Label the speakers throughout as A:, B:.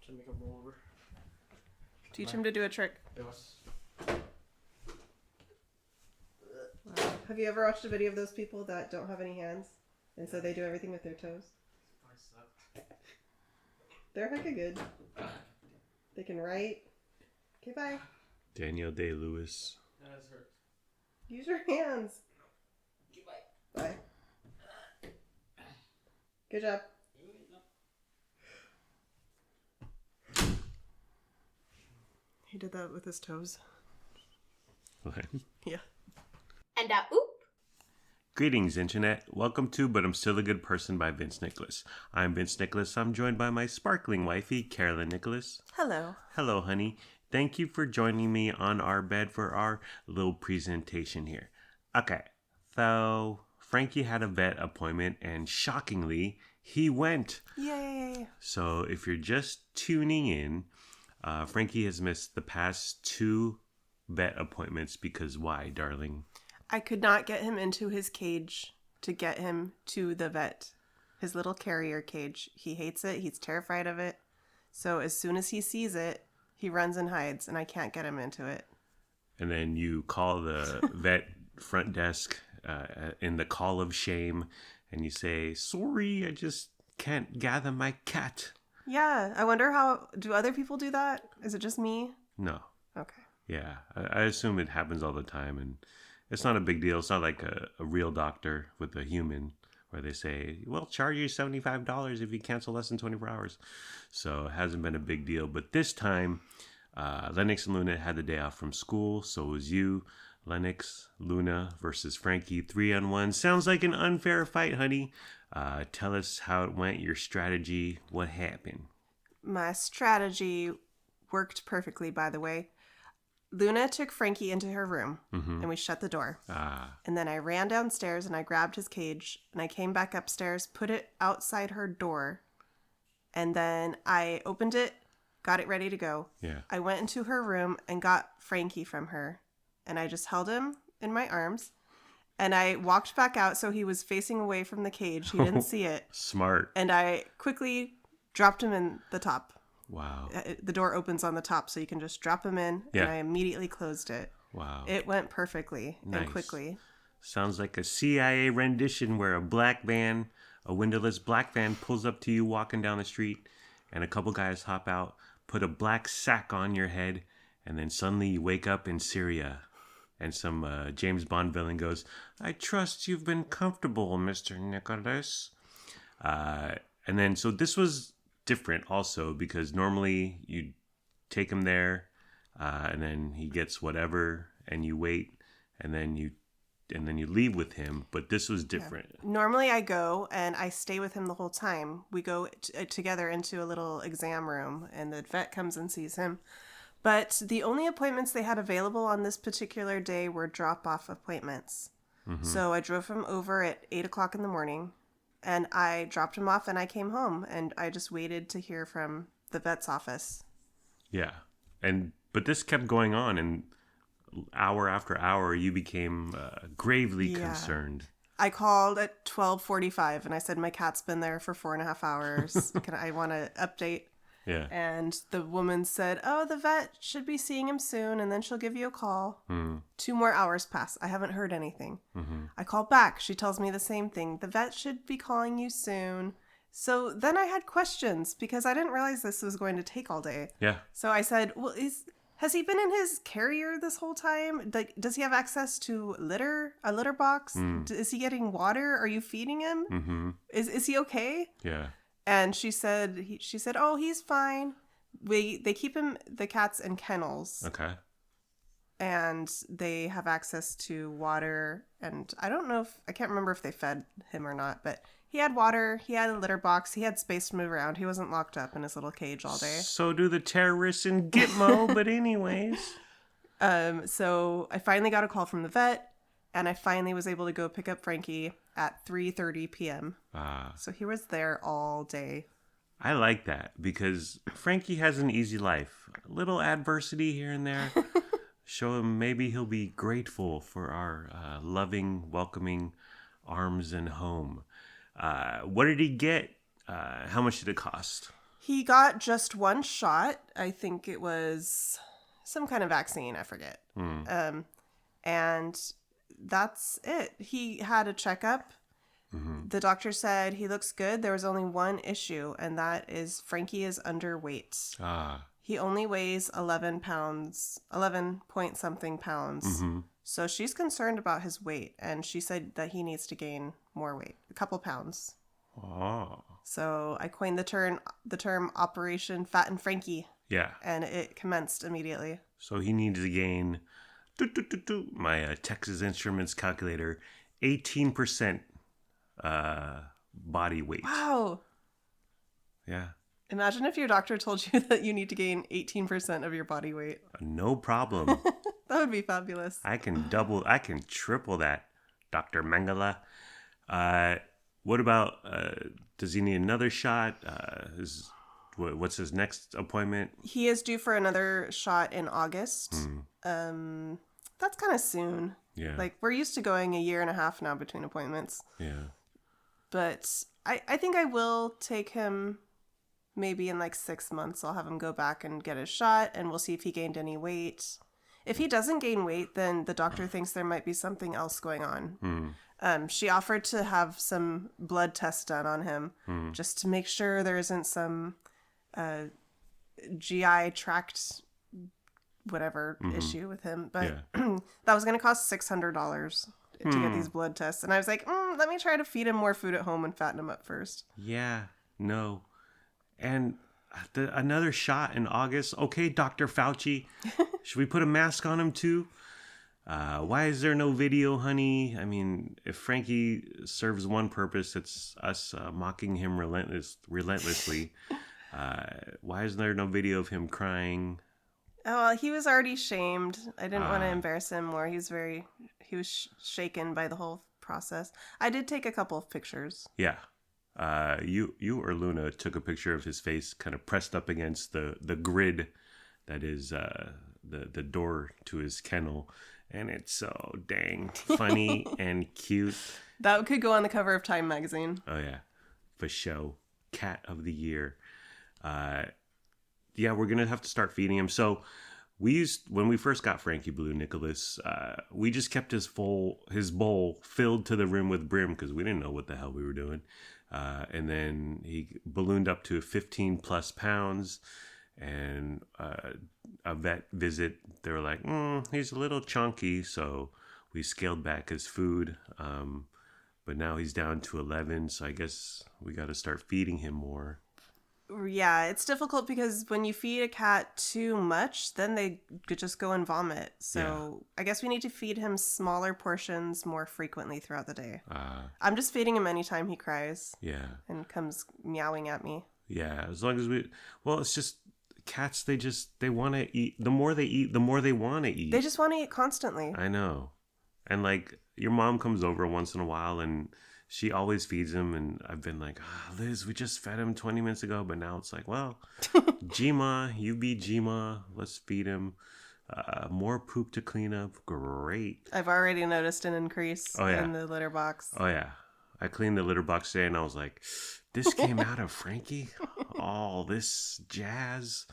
A: Should make him roll over.
B: Teach him to do a trick. Have you ever watched a video of those people that don't have any hands? And so they do everything with their toes? They're hecka good. They can write. Okay, bye.
C: Daniel Day-Lewis.
A: That's hurt.
B: Use your hands.
A: Okay, bye.
B: Bye. Good job. He did that with his toes.
C: What?
B: Yeah.
D: And oop.
C: Greetings, Internet. Welcome to But I'm Still a Good Person by Vince Nicholas. I'm Vince Nicholas. I'm joined by my sparkling wifey, Carolyn Nicholas.
B: Hello.
C: Hello, honey. Thank you for joining me on our bed for our little presentation here. Okay, so Frankie had a vet appointment, and shockingly, he went.
B: Yay.
C: So if you're just tuning in, Frankie has missed the past 2 vet appointments because why, darling?
B: I could not get him into his cage to get him to the vet. His little carrier cage. He hates it. He's terrified of it. So as soon as he sees it, he runs and hides, and I can't get him into it.
C: And then you call the vet front desk in the call of shame, and you say, "Sorry, I just can't gather my cat."
B: Yeah, I wonder do other people do that? Is it just me?
C: No.
B: Okay.
C: Yeah, I assume it happens all the time, and it's not a big deal. It's not like a real doctor with a human where they say, "We'll charge you $75 if you cancel less than 24 hours." So it hasn't been a big deal. But this time, Lennox and Luna had the day off from school. So it was you, Lennox, Luna versus Frankie, 3-on-1. Sounds like an unfair fight, honey. Tell us how it went, your strategy, what happened.
B: My strategy worked perfectly, by the way. Luna took Frankie into her room, and we shut the door. And then I ran downstairs, and I grabbed his cage, and I came back upstairs, put it outside her door, and then I opened it, got it ready to go.
C: Yeah.
B: I went into her room and got Frankie from her, and I just held him in my arms, and I walked back out so he was facing away from the cage. He didn't see it.
C: Smart.
B: And I quickly dropped him in the top.
C: Wow.
B: The door opens on the top, so you can just drop him in,
C: Yeah.
B: and I immediately closed it.
C: Wow.
B: It went perfectly
C: Nice.
B: and quickly.
C: Sounds like a CIA rendition where a windowless black van pulls up to you walking down the street, and a couple guys hop out, put a black sack on your head, and then suddenly you wake up in Syria. And some James Bond villain goes, "I trust you've been comfortable, Mr. Nicholas." And then, so this was different also, because normally you take him there, and then he gets whatever, and you wait, and then you leave with him. But this was different.
B: Yeah. Normally I go and I stay with him the whole time. We go together into a little exam room, and the vet comes and sees him. But the only appointments they had available on this particular day were drop-off appointments. So I drove him over at 8 o'clock in the morning, and I dropped him off, and I came home, and I just waited to hear from the vet's office.
C: Yeah. But this kept going on, and hour after hour, you became gravely concerned.
B: I called at 12:45, and I said, my cat's been there for 4.5 hours. I want to update.
C: Yeah.
B: And the woman said, "Oh, the vet should be seeing him soon, and then she'll give you a call." 2 more hours pass. I haven't heard anything. I call back. She tells me the same thing. The vet should be calling you soon. So then I had questions because I didn't realize this was going to take all day.
C: Yeah.
B: So I said, "Well, has he been in his carrier this whole time? Like, does he have access to a litter box? Is he getting water? Are you feeding him? Is he okay?"
C: Yeah.
B: And she said, "Oh, he's fine. They keep the cats in kennels."
C: Okay.
B: And they have access to water, and I can't remember if they fed him or not, but he had water, he had a litter box, he had space to move around. He wasn't locked up in his little cage all day.
C: So do the terrorists in Gitmo, but anyways.
B: So I finally got a call from the vet, and I finally was able to go pick up Frankie at 3:30 p.m. So he was there all day.
C: I like that because Frankie has an easy life. A little adversity here and there. Show him maybe he'll be grateful for our loving, welcoming arms and home. What did he get? How much did it cost?
B: He got just one shot. I think it was some kind of vaccine. I forget. And that's it. He had a checkup. The doctor said he looks good. There was only one issue, and that is Frankie is underweight. He only weighs 11 pounds, 11 point something pounds. So she's concerned about his weight, and she said that he needs to gain more weight, a couple pounds. So I coined the term Operation Fatten Frankie.
C: Yeah.
B: And it commenced immediately.
C: So he needs to gain, my Texas Instruments calculator, 18% body weight.
B: Wow.
C: Yeah.
B: Imagine if your doctor told you that you need to gain 18% of your body weight.
C: No problem.
B: That would be fabulous.
C: I can triple that, Dr. Mangala. What about, does he need another shot? What's his next appointment?
B: He is due for another shot in August. That's kind of soon.
C: Yeah.
B: Like, we're used to going a year and a half now between appointments.
C: Yeah.
B: But I think I will take him maybe in like 6 months. I'll have him go back and get a shot, and we'll see if he gained any weight. If he doesn't gain weight, then the doctor thinks there might be something else going on. She offered to have some blood tests done on him just to make sure there isn't some GI tract whatever issue with him. But that was going to cost $600 to get these blood tests. And I was like, let me try to feed him more food at home and fatten him up first.
C: Yeah, no. And another shot in August. Okay, Dr. Fauci, should we put a mask on him too? Why is there no video, honey? I mean, if Frankie serves one purpose, it's us mocking him relentlessly. Why is there no video of him crying?
B: Oh, well, he was already shamed. I didn't want to embarrass him more. He was shaken by the whole process. I did take a couple of pictures.
C: Yeah. You or Luna took a picture of his face kind of pressed up against the grid that is the door to his kennel. And it's so dang funny and cute.
B: That could go on the cover of Time magazine.
C: Oh, yeah. For show. Cat of the year. Yeah, we're going to have to start feeding him. So when we first got Frankie Blue Nicholas, we just kept his bowl filled to the rim with brim because we didn't know what the hell we were doing. And then he ballooned up to 15 plus pounds. And a vet visit, they were like, he's a little chunky. So we scaled back his food. But now he's down to 11. So I guess we got to start feeding him more.
B: Yeah, it's difficult because when you feed a cat too much, then they could just go and vomit. So I guess we need to feed him smaller portions more frequently throughout the day. I'm just feeding him anytime he cries.
C: Yeah.
B: And comes meowing at me.
C: Yeah, as long as it's just cats, they want to eat. The more they eat, the more they want to eat.
B: They just want to eat constantly.
C: I know. And like your mom comes over once in a while and she always feeds him, and I've been like, Liz, we just fed him 20 minutes ago, but now it's like, well, Gma, you be Gma, let's feed him. More poop to clean up, great.
B: I've already noticed an increase in the litter box.
C: Oh, yeah. I cleaned the litter box today, and I was like, this came out of Frankie? All this jazz?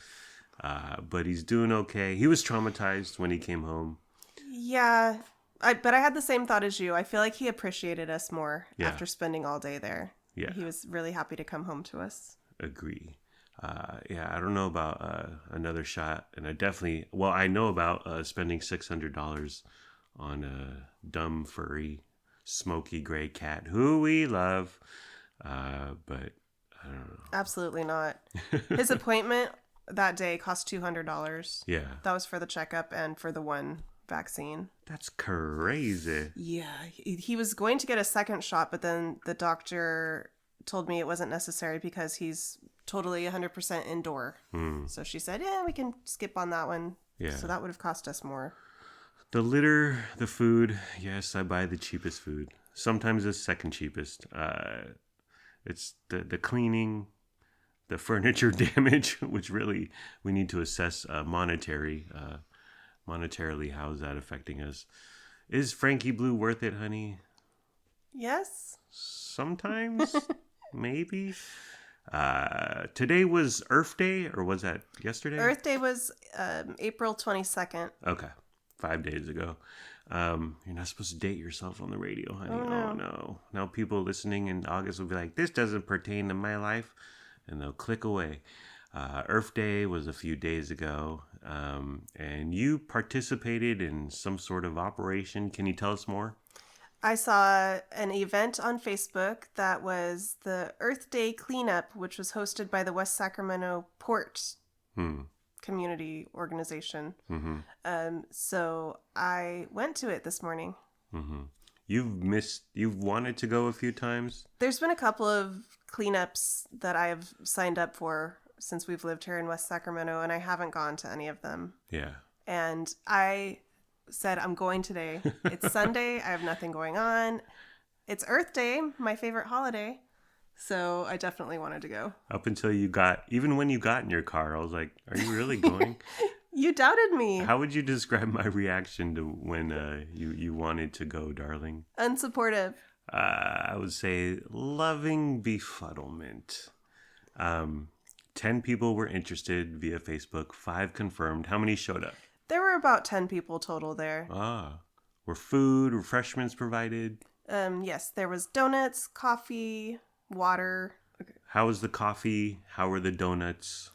C: But he's doing okay. He was traumatized when he came home.
B: Yeah. But I had the same thought as you. I feel like he appreciated us more after spending all day there.
C: Yeah.
B: He was really happy to come home to us.
C: Agree. I don't know about another shot. And I know about spending $600 on a dumb, furry, smoky gray cat who we love. But I don't know.
B: Absolutely not. His appointment that day cost $200.
C: Yeah.
B: That was for the checkup and for the one vaccine.
C: That's crazy.
B: Yeah. He was going to get a second shot, but then the doctor told me it wasn't necessary because he's totally 100% indoor. So she said, we can skip on that one.
C: Yeah.
B: So that would have cost us more.
C: The litter, the food. Yes, I buy the cheapest food. Sometimes the second cheapest. It's the cleaning, the furniture damage, which really we need to assess monetarily. How is that affecting us? Is Frankie Blue worth it, honey?
B: Yes.
C: Sometimes, maybe. Today was Earth Day, or was that yesterday?
B: Earth Day was April 22nd.
C: Okay, 5 days ago. You're not supposed to date yourself on the radio, honey.
B: Oh, no.
C: No. Now people listening in August will be like, this doesn't pertain to my life, and they'll click away. Earth Day was a few days ago, and you participated in some sort of operation. Can you tell us more?
B: I saw an event on Facebook that was the Earth Day cleanup, which was hosted by the West Sacramento Port Community Organization.
C: Mm-hmm.
B: So I went to it this morning.
C: Mm-hmm. You've wanted to go a few times?
B: There's been a couple of cleanups that I've signed up for since we've lived here in West Sacramento, and I haven't gone to any of them.
C: Yeah.
B: And I said, I'm going today. It's Sunday. I have nothing going on. It's Earth Day, my favorite holiday. So I definitely wanted to go.
C: Up until even when you got in your car, I was like, are you really going?
B: You doubted me.
C: How would you describe my reaction to when you wanted to go, darling?
B: Unsupportive.
C: I would say loving befuddlement. 10 people were interested via Facebook, 5 confirmed. How many showed up?
B: There were about 10 people total there.
C: Were food, refreshments provided?
B: Yes, there was donuts, coffee, water.
C: Okay. How was the coffee? How were the donuts?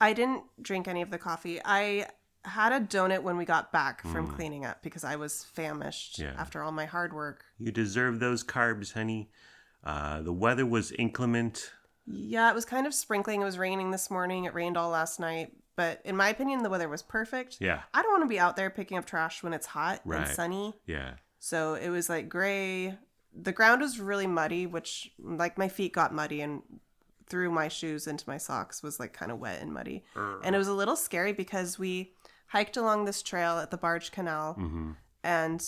B: I didn't drink any of the coffee. I had a donut when we got back from cleaning up because I was famished after all my hard work.
C: You deserve those carbs, honey. The weather was inclement.
B: Yeah, it was kind of sprinkling. It was raining this morning. It rained all last night. But in my opinion, the weather was perfect.
C: Yeah.
B: I don't want to be out there picking up trash when it's hot and sunny.
C: Yeah.
B: So it was like gray. The ground was really muddy, which like my feet got muddy and through my shoes into my socks was like kind of wet and muddy. And it was a little scary because we hiked along this trail at the Barge Canal and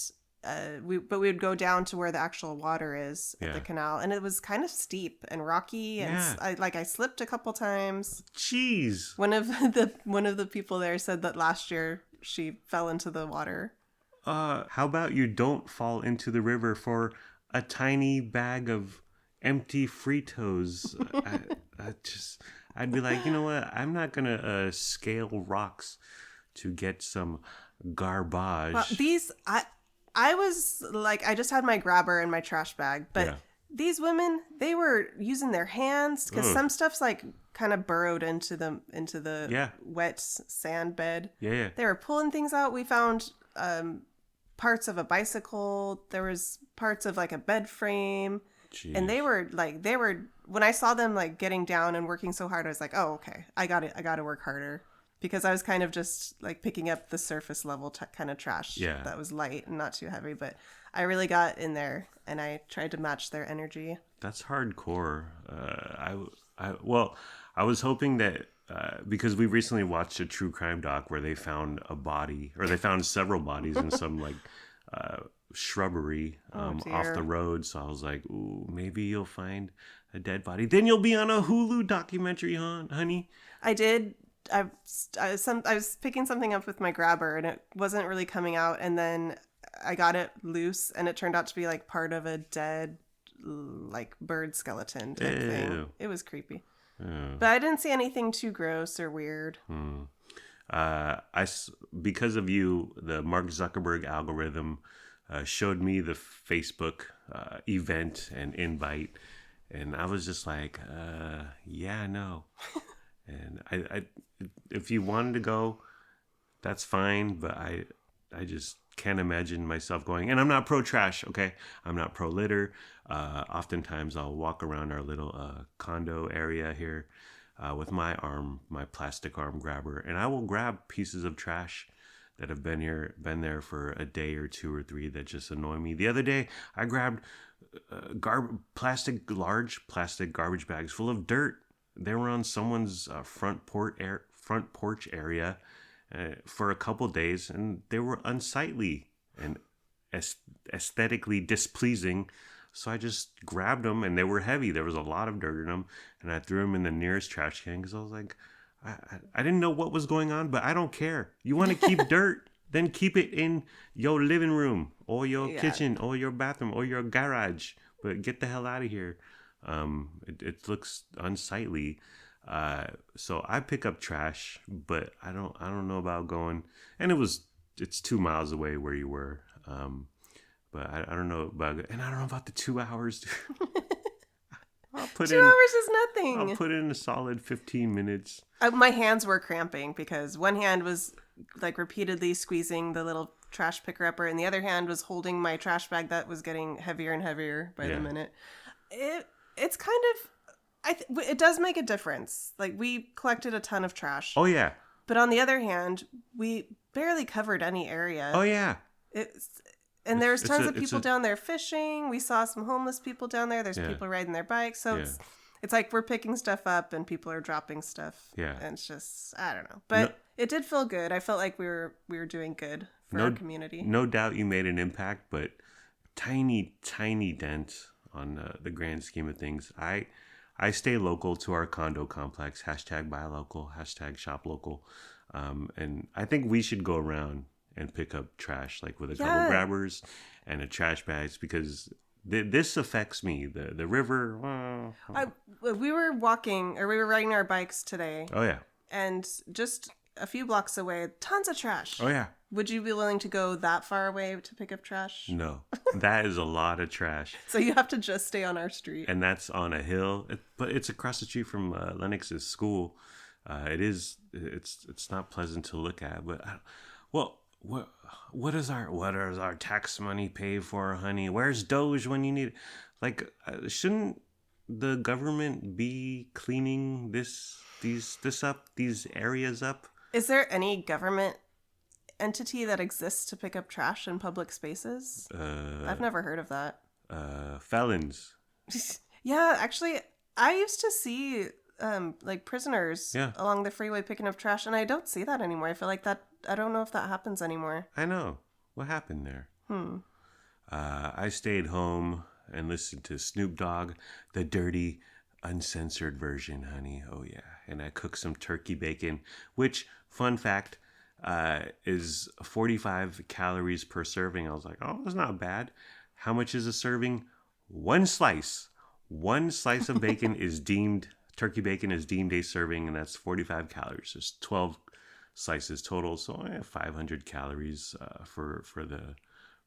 B: we would go down to where the actual water is at the canal, and it was kind of steep and rocky, and I slipped a couple times.
C: Jeez.
B: One of the people there said that last year she fell into the water.
C: How about you don't fall into the river for a tiny bag of empty Fritos? I'd be like, you know what? I'm not gonna scale rocks to get some garbage.
B: Well, I was like, I just had my grabber and my trash bag, but these women, they were using their hands because some stuff's like kind of burrowed into the wet sand bed.
C: Yeah. They
B: were pulling things out. We found parts of a bicycle. There was parts of like a bed frame. Jeez. And they were when I saw them like getting down and working so hard, I was like, oh, okay, I got to work harder. Because I was kind of just like picking up the surface level kind of trash that was light and not too heavy. But I really got in there and I tried to match their energy.
C: That's hardcore. I was hoping that because we recently watched a true crime doc where they found a body, or they found several bodies in some like shrubbery off the road. So I was like, ooh, maybe you'll find a dead body. Then you'll be on a Hulu documentary, honey.
B: I did. I was picking something up with my grabber and it wasn't really coming out, and then I got it loose and it turned out to be like part of a dead like bird skeleton type thing. It was creepy. But I didn't see anything too gross or weird.
C: Because of you, the Mark Zuckerberg algorithm showed me the Facebook event and invite, and I was just like, no. And I if you wanted to go, that's fine, but I just can't imagine myself going. And I'm not pro trash, okay? I'm not pro litter. Oftentimes I'll walk around our little condo area here with my plastic arm grabber, and I will grab pieces of trash that have been there for a day or 2 or 3 that just annoy me. The other day I grabbed large plastic garbage bags full of dirt. They were on someone's front porch area for a couple days, and they were unsightly and aesthetically displeasing. So I just grabbed them, and they were heavy. There was a lot of dirt in them, and I threw them in the nearest trash can because I was like, I didn't know what was going on, but I don't care. You want to keep dirt? Then keep it in your living room or your kitchen or your bathroom or your garage. But get the hell out of here. It looks unsightly. So I pick up trash, but I don't know about going. And it's 2 miles away where you were. But I don't know about, and I don't know about the 2 hours. I'll put
B: 2
C: in.
B: hours is nothing.
C: I'll put in a solid 15 minutes.
B: My hands were cramping because one hand was like repeatedly squeezing the little trash picker upper, and the other hand was holding my trash bag that was getting heavier and heavier by the minute. It's kind of, it does make a difference. Like, we collected a ton of trash.
C: Oh yeah.
B: But on the other hand, we barely covered any area.
C: Oh yeah.
B: There's tons of people down there fishing. We saw some homeless people down there. There's people riding their bikes. So it's like we're picking stuff up and people are dropping stuff. Yeah. And it's just, I don't know. But it did feel good. I felt like we were doing good for our community. No doubt you made an impact, but tiny, tiny dent on the grand scheme of things. I stay local to our condo complex. #buy local, #shop local. And I think we should go around and pick up trash, like with a couple grabbers and a trash bags, because this affects me. The river. We were walking, or we were riding our bikes today. Oh yeah. And just a few blocks away, tons of trash. Oh yeah. Would you be willing to go that far away to pick up trash? No, that is a lot of trash. So you have to just stay on our street. And that's on a hill, but it's across the street from Lennox's school. It's not pleasant to look at, but what does our tax money pay for, honey? Where's Doge when you need it? Like, shouldn't the government be cleaning these areas up? Is there any government entity that exists to pick up trash in public spaces? I've never heard of that. Felons. Yeah, actually, I used to see like prisoners along the freeway picking up trash, and I don't see that anymore. I feel like that, I don't know if that happens anymore. I know. What happened there? I stayed home and listened to Snoop Dogg, the dirty, uncensored version, honey. Oh yeah. And I cooked some turkey bacon, which, fun fact, is 45 calories per serving. I was like, oh, that's not bad. How much is a serving? One slice. One slice of bacon turkey bacon is deemed a serving, and that's 45 calories. There's 12 slices total, so 500 calories for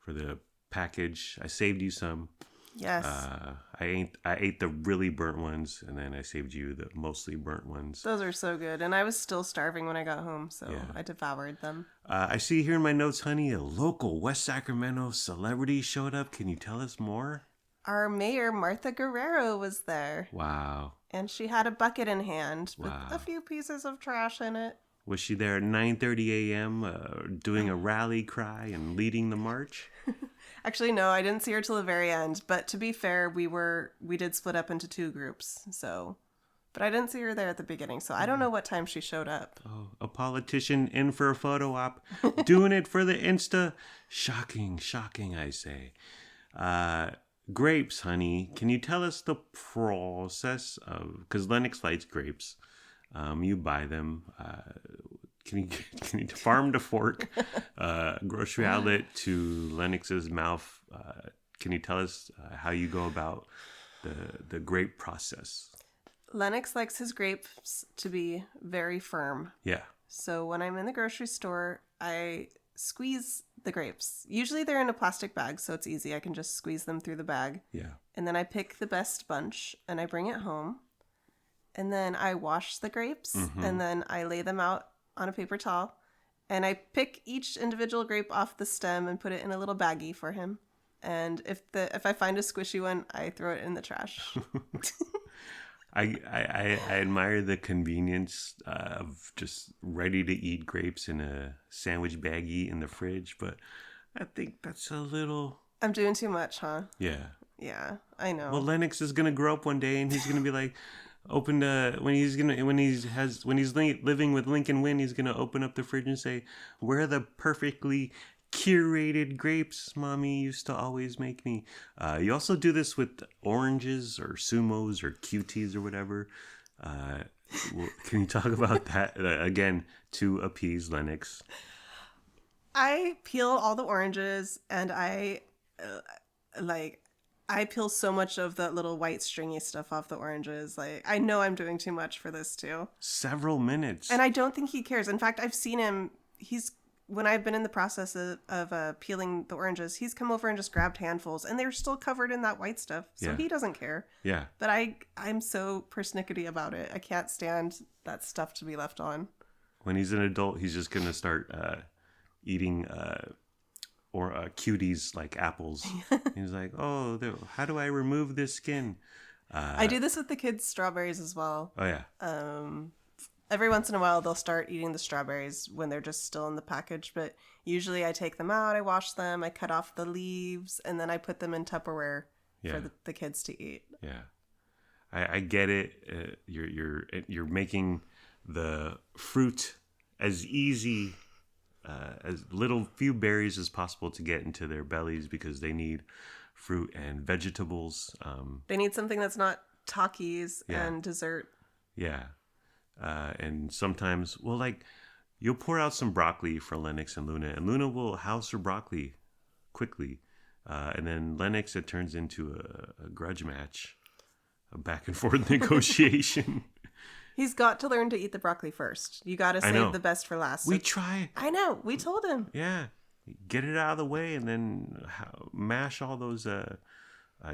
B: the package. I saved you some. Yes. I ate the really burnt ones, and then I saved you the mostly burnt ones. Those are so good, and I was still starving when I got home, so I devoured them. I see here in my notes, honey, a local West Sacramento celebrity showed up. Can you tell us more? Our mayor, Martha Guerrero, was there. Wow. And she had a bucket in hand with a few pieces of trash in it. Was she there at 9:30 a.m. Doing a rally cry and leading the march? Actually, no, I didn't see her till the very end. But to be fair, we did split up into two groups. But I didn't see her there at the beginning, so I don't know what time she showed up. Oh, a politician in for a photo op, doing it for the Insta. Shocking, I say. Grapes, honey. Can you tell us the process of? Because Lennox likes grapes. You buy them. Can you farm to fork, grocery outlet to Lennox's mouth? Can you tell us how you go about the grape process? Lennox likes his grapes to be very firm. Yeah. So when I'm in the grocery store, I squeeze the grapes. Usually they're in a plastic bag, so it's easy. I can just squeeze them through the bag. Yeah. And then I pick the best bunch and I bring it home. And then I wash the grapes, and then I lay them out on a paper towel, and I pick each individual grape off the stem and put it in a little baggie for him. And if I find a squishy one, I throw it in the trash. I admire the convenience of just ready to eat grapes in a sandwich baggie in the fridge, but I think that's a little. I'm doing too much, huh? Yeah. Yeah, I know. Well, Lennox is gonna grow up one day, and he's gonna be like. When he's living with Lincoln Wynn, he's gonna open up the fridge and say, "Where are the perfectly curated grapes Mommy used to always make me?" You also do this with oranges or sumos or QTs or whatever. Can you talk about that again to appease Lennox? I peel all the oranges and I I peel so much of that little white stringy stuff off the oranges. Like, I know I'm doing too much for this too.
C: Several minutes.
B: And I don't think he cares. In fact, I've seen him. When I've been in the process of peeling the oranges, he's come over and just grabbed handfuls, and they're still covered in that white stuff. So he doesn't care.
C: Yeah.
B: But I'm so persnickety about it. I can't stand that stuff to be left on.
C: When he's an adult, he's just gonna start eating cuties like apples. He's like, oh, how do I remove this skin?
B: I do this with the kids' strawberries as well.
C: Oh yeah.
B: Every once in a while, they'll start eating the strawberries when they're just still in the package. But usually I take them out, I wash them, I cut off the leaves, and then I put them in Tupperware for the kids to eat.
C: Yeah. I get it. You're making the fruit as easy as little few berries as possible to get into their bellies because they need fruit and vegetables.
B: They need something that's not Takis and dessert.
C: Yeah. And sometimes, you'll pour out some broccoli for Lennox and Luna will house her broccoli quickly. And then Lennox, it turns into a grudge match, a back and forth negotiation.
B: He's got to learn to eat the broccoli first. You got to save the best for last.
C: We try.
B: I know. We told him.
C: Yeah. Get it out of the way and then mash all those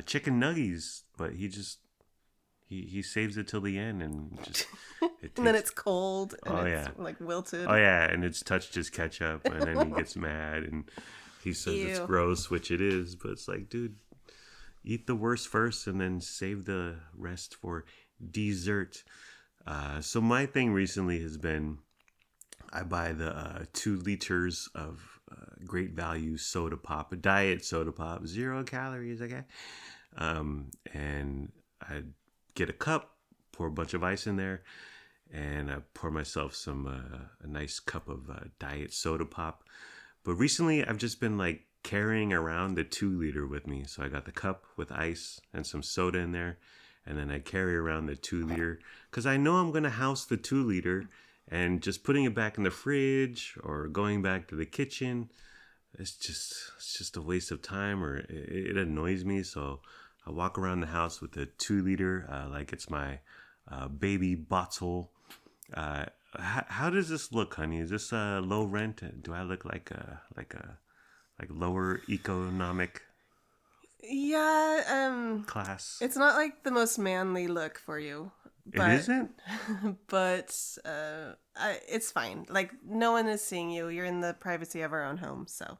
C: chicken nuggies. But he saves it till the end and just...
B: And then it's cold and it's wilted.
C: Oh, yeah. And it's touched his ketchup and then he gets mad and he says it's gross, which it is. But it's like, dude, eat the worst first and then save the rest for dessert. So my thing recently has been I buy the 2 liters of great value soda pop, a diet soda pop, 0 calories, okay? And I get a cup, pour a bunch of ice in there, and I pour myself a nice cup of diet soda pop. But recently I've just been carrying around the 2 liter with me. So I got the cup with ice and some soda in there. And then I carry around the 2 liter because I know I'm going to house the 2 liter, and just putting it back in the fridge or going back to the kitchen, it's just a waste of time, or it annoys me. So I walk around the house with the 2 liter like it's my baby bottle. How does this look, honey? Is this low rent? Do I look like lower economic?
B: Yeah,
C: class.
B: It's not the most manly look for you. But,
C: it isn't?
B: But it's fine. No one is seeing you. You're in the privacy of our own home. So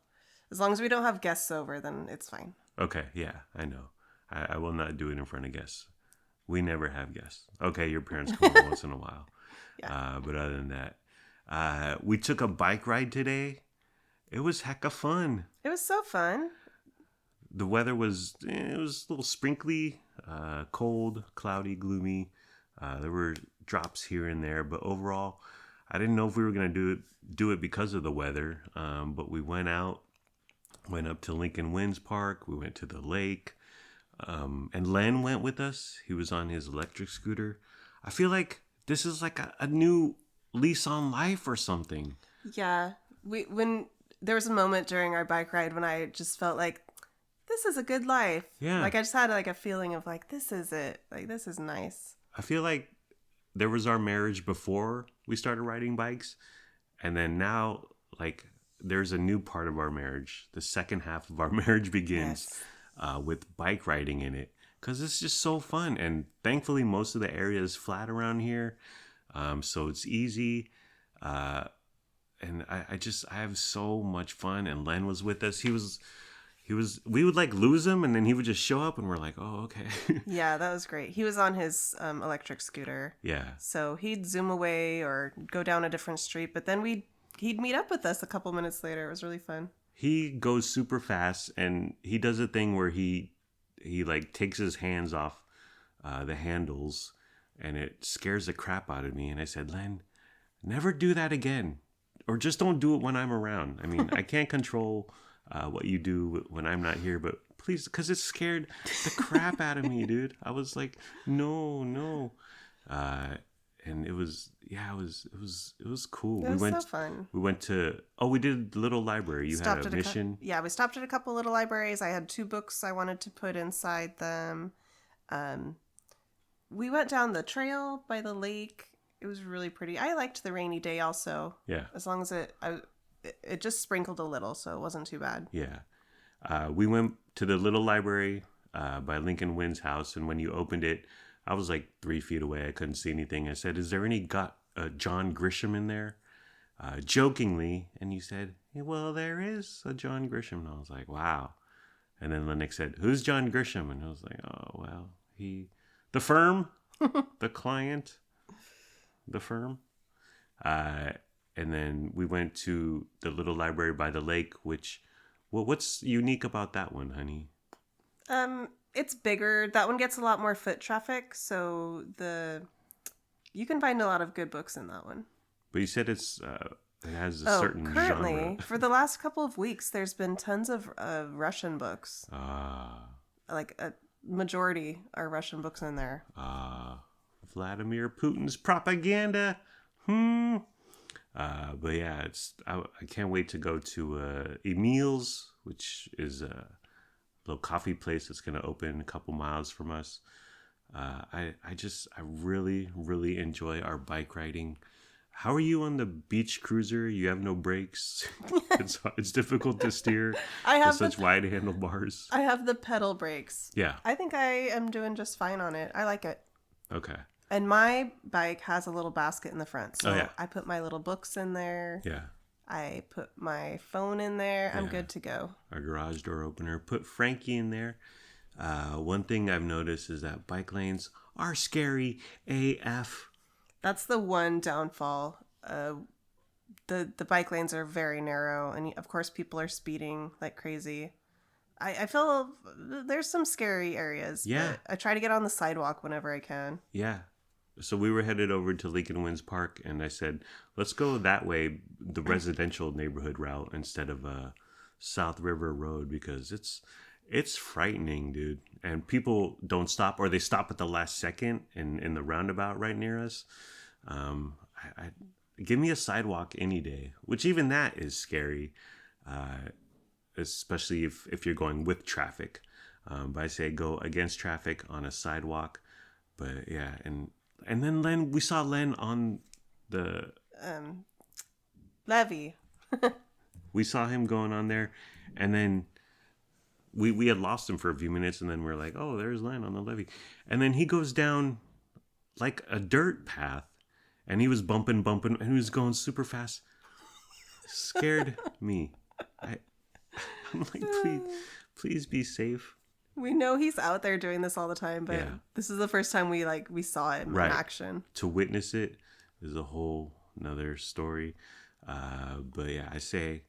B: as long as we don't have guests over, then it's fine.
C: Okay, yeah, I know. I will not do it in front of guests. We never have guests. Okay, your parents come over once in a while. Yeah. But other than that, we took a bike ride today. It was hecka fun.
B: It was so fun.
C: The weather was a little sprinkly, cold, cloudy, gloomy. There were drops here and there, but overall, I didn't know if we were going to do it because of the weather. But we went out, went up to Lincoln Winds Park. We went to the lake, and Len went with us. He was on his electric scooter. I feel like this is a new lease on life or something.
B: Yeah, when there was a moment during our bike ride when I just felt like, this is a good life.
C: Yeah.
B: I just had a feeling of this is it. This is nice.
C: I feel like there was our marriage before we started riding bikes. And then now, there's a new part of our marriage. The second half of our marriage begins with bike riding in it. Because it's just so fun. And thankfully, most of the area is flat around here. So it's easy. And I have so much fun. And Len was with us. We would lose him, and then he would just show up, and we're like, oh, okay.
B: Yeah, that was great. He was on his electric scooter.
C: Yeah.
B: So he'd zoom away or go down a different street, but then he'd meet up with us a couple minutes later. It was really fun.
C: He goes super fast, and he does a thing where he takes his hands off the handles, and it scares the crap out of me. And I said, Len, never do that again, or just don't do it when I'm around. I mean, I can't control what you do when I'm not here, but please, because it scared the crap out of me, dude. I was like, no. And it was yeah, it was cool.
B: It was so fun.
C: We went to we did the little library. You had a mission.
B: We stopped at a couple little libraries. I had 2 books I wanted to put inside them. We went down the trail by the lake. It was really pretty. I liked the rainy day also. Yeah. As long as it just sprinkled a little, so it wasn't too bad.
C: Yeah. We went to the little library by Lincoln Wynn's house, and when you opened it, I was like 3 feet away. I couldn't see anything. I said, "Is there any John Grisham in there?" Jokingly, and you said, "Hey, well, there is a John Grisham." And I was like, "Wow." And then Lennox said, "Who's John Grisham?" And I was like, "Oh, well, the firm, the client, the firm." And then we went to the little library by the lake, which, well, what's unique about that one, honey?
B: It's bigger. That one gets a lot more foot traffic, so you can find a lot of good books in that one.
C: But you said it has a certain
B: currently,
C: genre.
B: For the last couple of weeks, there's been tons of Russian books. Like a majority are Russian books in there.
C: Vladimir Putin's propaganda. But yeah, I can't wait to go to Emil's, which is a little coffee place that's going to open a couple miles from us. I really, really enjoy our bike riding. How are you on the beach cruiser? You have no brakes. It's difficult to steer.
B: I have
C: such wide handlebars.
B: I have the pedal brakes.
C: Yeah.
B: I think I am doing just fine on it. I like it.
C: Okay.
B: And my bike has a little basket in the front. So
C: yeah.
B: I put my little books in there.
C: Yeah.
B: I put my phone in there. I'm good to go.
C: Our garage door opener. Put Frankie in there. One thing I've noticed is that bike lanes are scary AF.
B: That's the one downfall. The bike lanes are very narrow, and of course people are speeding like crazy. I feel there's some scary areas.
C: Yeah.
B: But I try to get on the sidewalk whenever I can.
C: Yeah. So we were headed over to Lincoln Wynn's Park, and I said, let's go that way, the residential neighborhood route, instead of South River Road, because it's frightening, dude. And people don't stop, or they stop at the last second in the roundabout right near us. I give me a sidewalk any day, which even that is scary, especially if you're going with traffic. But I say go against traffic on a sidewalk. But yeah, and then we saw Len on the
B: levee.
C: We saw him going on there, and then we had lost him for a few minutes, and then we're like, oh, there's Len on the levee. And then he goes down like a dirt path, and he was bumping, and he was going super fast. Scared me. I'm like, please be safe.
B: We know he's out there doing this all the time, but this is the first time we saw him in action.
C: To witness it is a whole another story. But yeah, I say,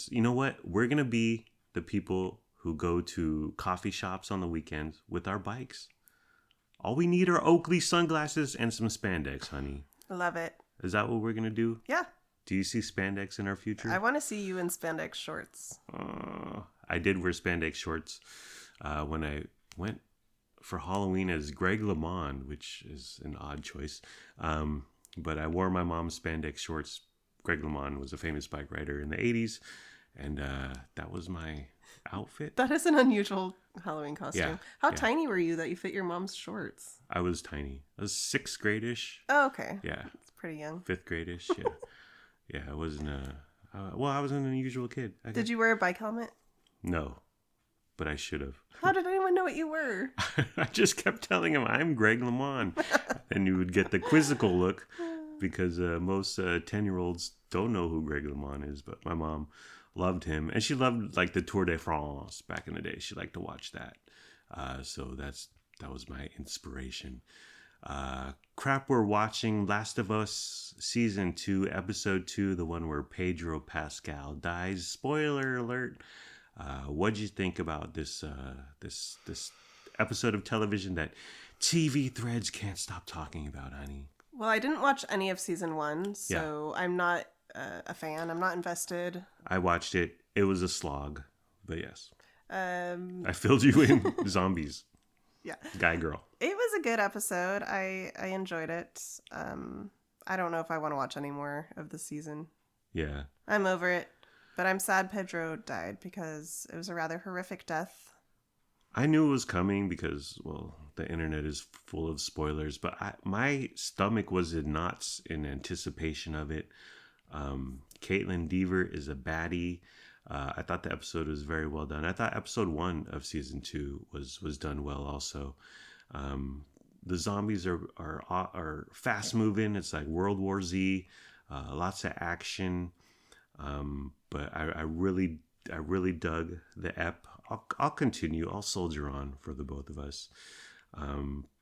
C: you know what? We're going to be the people who go to coffee shops on the weekends with our bikes. All we need are Oakley sunglasses and some spandex, honey.
B: Love it.
C: Is that what we're going to do?
B: Yeah.
C: Do you see spandex in our future?
B: I want to see you in spandex shorts.
C: I did wear spandex shorts when I went for Halloween as Greg LeMond, which is an odd choice. But I wore my mom's spandex shorts. Greg LeMond was a famous bike rider in the 80s. And that was my outfit.
B: That is an unusual Halloween costume.
C: Yeah,
B: How tiny were you that you fit your mom's shorts?
C: I was tiny. I was 6th grade-ish.
B: Oh, okay.
C: Yeah.
B: It's pretty young.
C: 5th grade-ish, yeah. Yeah, I wasn't I was an unusual kid.
B: Did you wear a bike helmet?
C: No, but I should have.
B: How did anyone know what you were?
C: I just kept telling him, I'm Greg LeMond. And you would get the quizzical look because most 10-year-olds don't know who Greg LeMond is, but my mom loved him. And she loved like the Tour de France back in the day. She liked to watch that. So that was my inspiration. Crap, we're watching Last of Us Season 2, Episode 2, the one where Pedro Pascal dies. Spoiler alert. What'd you think about this episode of television that TV Threads can't stop talking about, honey?
B: Well, I didn't watch any of Season 1, so I'm not a fan. I'm not invested.
C: I watched it. It was a slog, but yes. I filled you in. Zombies. Yeah. Guy girl.
B: It was a good episode. I enjoyed it. I don't know if I want to watch any more of the season.
C: Yeah.
B: I'm over it. But I'm sad Pedro died because it was a rather horrific death.
C: I knew it was coming because, well, the internet is full of spoilers, but my stomach was in knots in anticipation of it. Caitlin Deaver is a baddie. I thought the episode was very well done. I thought episode 1 of season 2 was done well also. The zombies are fast moving. It's like World War Z, lots of action. But I really dug the ep. I'll continue. I'll soldier on for the both of us.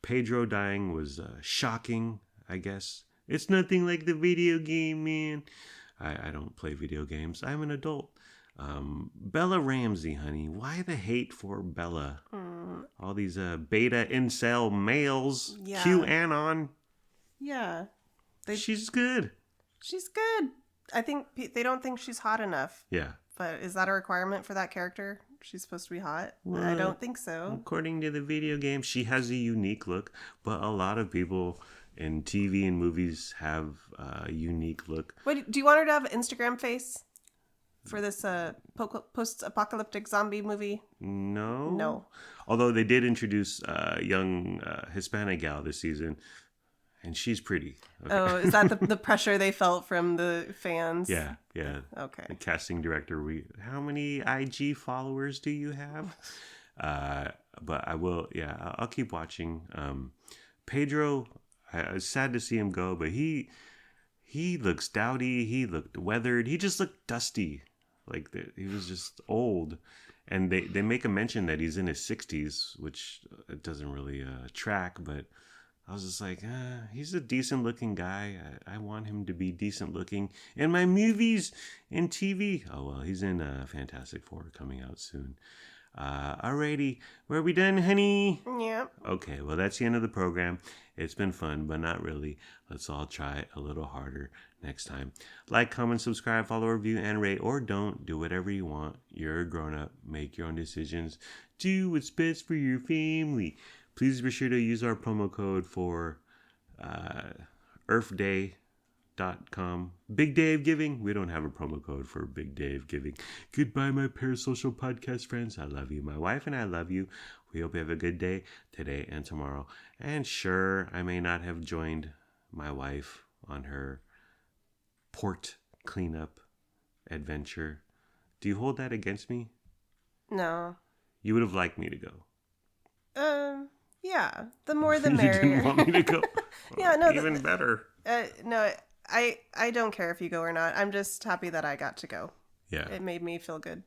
C: Pedro dying was shocking, I guess. It's nothing like the video game, man. I don't play video games. I'm an adult. Bella Ramsey, honey. Why the hate for Bella? All these beta incel males.
B: Yeah.
C: QAnon.
B: Yeah.
C: She's good.
B: She's good. I think they don't think she's hot enough.
C: Yeah.
B: But is that a requirement for that character? She's supposed to be hot?
C: Well,
B: I don't think so.
C: According to the video game, she has a unique look, but a lot of people in TV and movies have a unique look.
B: Wait, do you want her to have an Instagram face for this post-apocalyptic zombie movie?
C: No.
B: No.
C: Although they did introduce a young Hispanic gal this season, and she's pretty. Okay.
B: Oh, is that the pressure they felt from the fans?
C: Yeah.
B: Okay.
C: The casting director, how many IG followers do you have? But I will, I'll keep watching. Pedro, I was sad to see him go, but he looks dowdy. He looked weathered. He just looked dusty. Like he was just old. And they make a mention that he's in his 60s, which it doesn't really track, but I was just like, he's a decent looking guy. I want him to be decent looking in my movies and TV. Oh, well, he's in Fantastic Four coming out soon. Alrighty, were we done, honey?
B: Yeah.
C: Okay, well, that's the end of the program. It's been fun, but not really. Let's all try a little harder next time. Like, comment, subscribe, follow, review, and rate, or don't. Do whatever you want. You're a grown-up. Make your own decisions. Do what's best for your family. Please be sure to use our promo code for earthday.com. Big Day of Giving. We don't have a promo code for Big Day of Giving. Goodbye, my parasocial podcast friends. I love you. My wife and I love you. We hope you have a good day today and tomorrow. And sure, I may not have joined my wife on her port cleanup adventure. Do you hold that against me?
B: No.
C: You would have liked me to go.
B: Yeah. The more the
C: You
B: merrier.
C: didn't want me to go.
B: Yeah, no.
C: Even better.
B: No, I don't care if you go or not. I'm just happy that I got to go.
C: Yeah.
B: It made me feel good.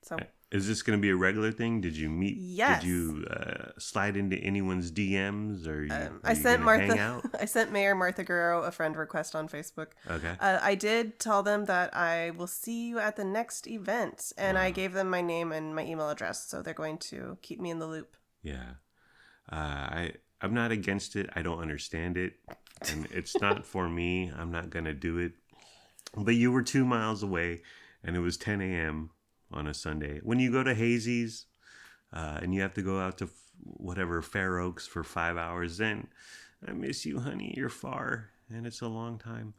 B: So.
C: Is this going to be a regular thing? Did you meet?
B: Yes.
C: Did you slide into anyone's DMs, or
B: I sent
C: hang out?
B: I sent Mayor Martha Guerrero a friend request on Facebook.
C: Okay.
B: I did tell them that I will see you at the next event, and I gave them my name and my email address, so they're going to keep me in the loop.
C: Yeah. I'm not against it. I don't understand it, and it's not for me. I'm not gonna do it. But you were 2 miles away, and it was 10 a.m. on a Sunday. When you go to Hazy's, and you have to go out to Fair Oaks for 5 hours, then I miss you, honey. You're far, and it's a long time.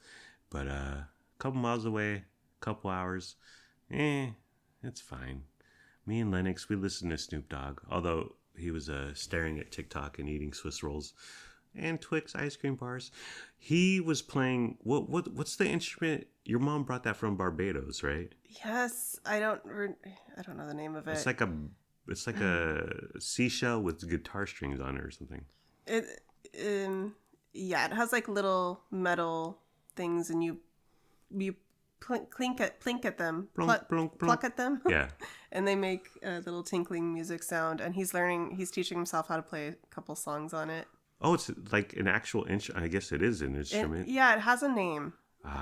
C: But a couple miles away, couple hours, it's fine. Me and Lennox, we listen to Snoop Dogg, although he was staring at TikTok and eating Swiss rolls and Twix ice cream bars. He was playing what's the instrument? Your mom brought that from Barbados, right?
B: Yes, I don't know the name of it.
C: It's like a seashell with guitar strings on it or something.
B: It has like little metal things, and you plink at them,
C: Plunk, plunk, plunk.
B: pluck at them.
C: Yeah.
B: And they make a little tinkling music sound, and he's teaching himself how to play a couple songs on it.
C: Oh, it's like an actual instrument. I guess it is an instrument.
B: It has a name,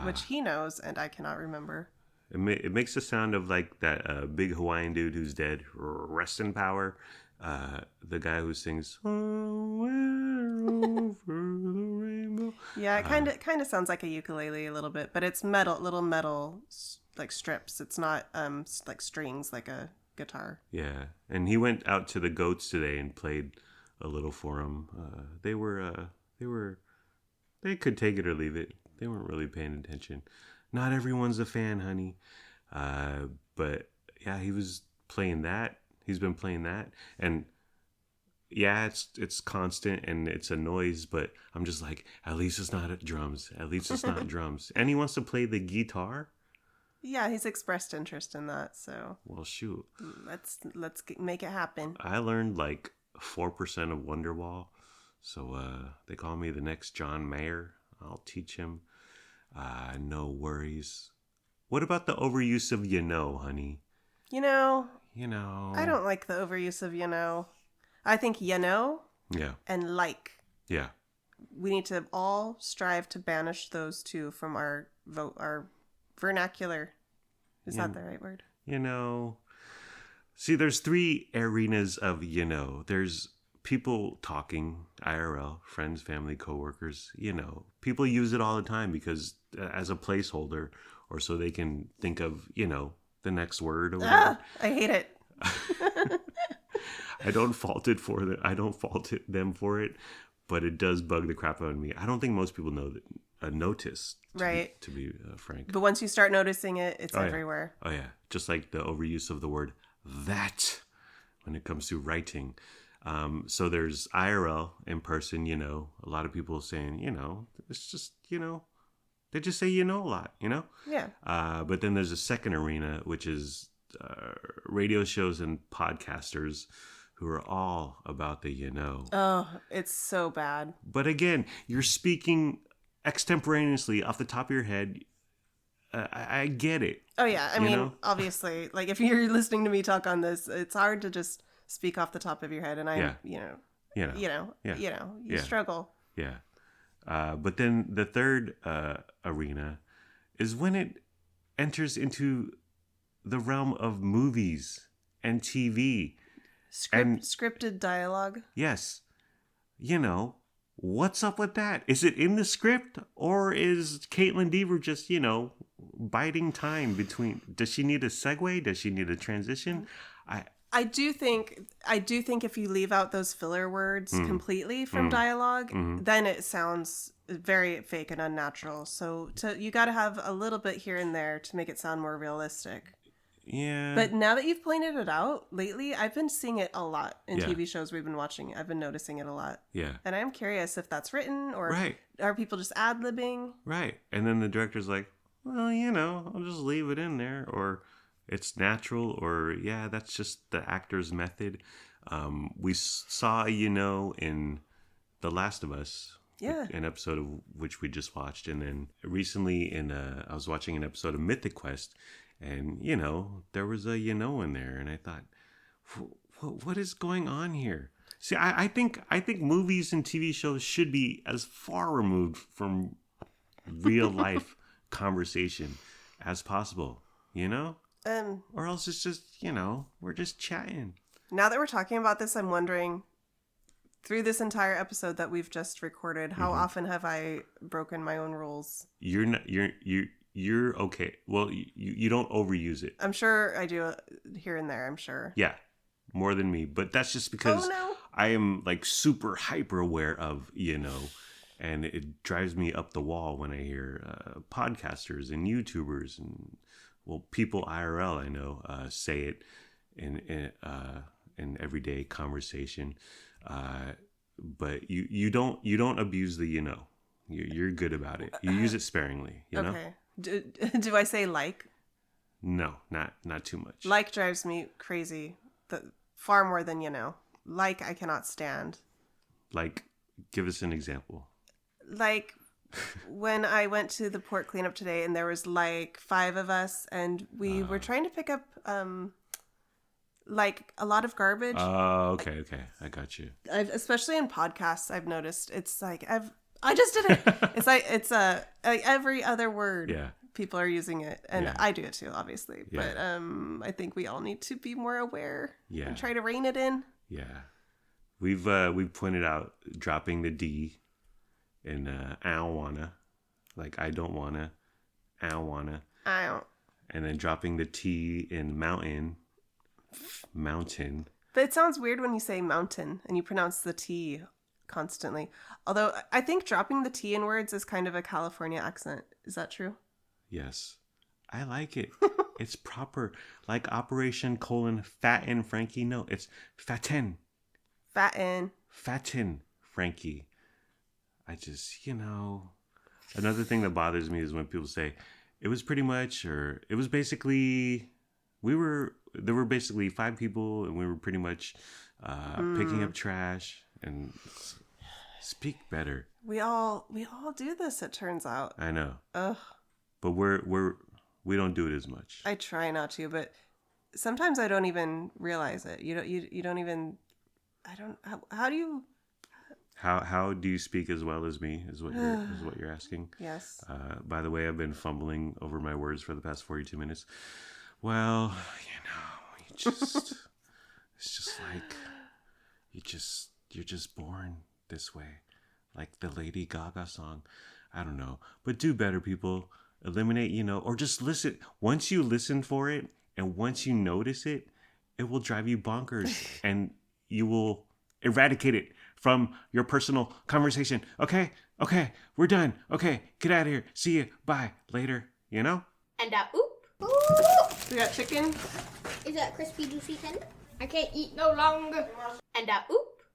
B: which he knows, and I cannot remember.
C: It makes the sound of like that big Hawaiian dude who's dead, rest in power. The guy who sings "Somewhere over the rainbow."
B: Yeah, it kind of sounds like a ukulele a little bit, but it's little metal like strips. It's not like strings like a guitar.
C: Yeah, and he went out to the goats today and played a little for them. They could take it or leave it. They weren't really paying attention. Not everyone's a fan, honey. But yeah, he was playing that. He's been playing that, and yeah, it's constant and it's a noise. But I'm just like, at least it's not drums. At least it's not drums. And he wants to play the guitar.
B: Yeah, he's expressed interest in that. So
C: Well, shoot.
B: Make it happen.
C: I learned like 4% of Wonderwall, so they call me the next John Mayer. I'll teach him. No worries. What about the overuse of honey?
B: You know,
C: You know.
B: I don't like the overuse of I think
C: Yeah.
B: and like.
C: Yeah.
B: We need to all strive to banish those two from our vernacular. Is that the right word?
C: See, there's 3 arenas of There's people talking, IRL, friends, family, coworkers. People use it all the time because as a placeholder, or so they can think of, the next word or whatever.
B: I hate it.
C: I don't fault them for it, but it does bug the crap out of me. I don't think most people notice, to be frank.
B: But once you start noticing it, it's everywhere.
C: Yeah. Oh, yeah. Just like the overuse of the word that when it comes to writing. So there's IRL, in person, a lot of people saying, it's just, they just say, a lot,
B: Yeah.
C: But then there's a second arena, which is radio shows and podcasters who are all about the
B: Oh, it's so bad.
C: But again, you're speaking extemporaneously off the top of your head. I get it.
B: Oh, yeah. I mean, obviously, like if you're listening to me talk on this, it's hard to just speak off the top of your head. And you struggle.
C: Yeah. But then the third arena is when it enters into the realm of movies and TV.
B: Scripted dialogue.
C: Yes. What's up with that? Is it in the script, or is Caitlin Deaver just, biding time between? Does she need a segue? Does she need a transition?
B: I do think if you leave out those filler words completely from dialogue, then it sounds very fake and unnatural. So you got to have a little bit here and there to make it sound more realistic.
C: Yeah.
B: But now that you've pointed it out lately, I've been seeing it a lot in TV shows we've been watching. I've been noticing it a lot.
C: Yeah.
B: And I'm curious if that's written or are people just ad-libbing?
C: Right. And then the director's like, well, I'll just leave it in there, or it's natural, or that's just the actor's method. We saw, in The Last of Us.
B: Yeah.
C: An episode of which we just watched. And then recently I was watching an episode of Mythic Quest. And, there was a in there. And I thought, what is going on here? See, I think movies and TV shows should be as far removed from real life conversation as possible, Or else it's just, we're just chatting.
B: Now that we're talking about this, I'm wondering, through this entire episode that we've just recorded, how often have I broken my own rules?
C: You're okay. Well, you don't overuse it.
B: I'm sure I do here and there, I'm sure.
C: Yeah, more than me. But that's just because I am like super hyper aware of, and it drives me up the wall when I hear podcasters and YouTubers and, people IRL I know say it in everyday conversation. But you don't abuse the You're good about it. You use it sparingly,
B: Okay. Do I say like?
C: No, not too much.
B: Like drives me crazy. Far more than Like I cannot stand.
C: Like, give us an example.
B: Like when I went to the port cleanup today and there was like 5 of us and we were trying to pick up like a lot of garbage.
C: Oh, okay. I got you.
B: Especially in podcasts, I've noticed it's like I just did it. It's like like every other word.
C: Yeah.
B: People are using it, and I do it too, obviously. Yeah. But I think we all need to be more aware.
C: Yeah.
B: And try to rein it in.
C: Yeah. We've pointed out dropping the D in I don't wanna, like I don't wanna, I don't wanna.
B: I don't.
C: And then dropping the T in mountain. But
B: it sounds weird when you say mountain and you pronounce the T constantly. Although I think dropping the T in words is kind of a California accent. Is that true?
C: Yes. I like it. It's proper. Like Operation : Fatten Frankie. No, it's Fatten. Fatten Frankie. I just, another thing that bothers me is when people say it was pretty much, or it was basically, there were basically 5 people and we were pretty much picking up trash. And speak better.
B: We all do this, it turns out.
C: I know.
B: Ugh.
C: But we don't do it as much.
B: I try not to, but sometimes I don't even realize it. You don't even. I don't. How do you?
C: How do you speak as well as me? Is what you're asking.
B: Yes.
C: By the way, I've been fumbling over my words for the past 42 minutes. Well, you just it's just like you're just born this way, like the Lady Gaga song. I don't know, but do better, people. Eliminate, or just listen. Once you listen for it and once you notice it, it will drive you bonkers and you will eradicate it from your personal conversation. Okay, we're done. Okay, get out of here. See you. Bye. Later.
D: And oop.
B: We got chicken.
D: Is that crispy, juicy tender? I can't eat no longer. And oop.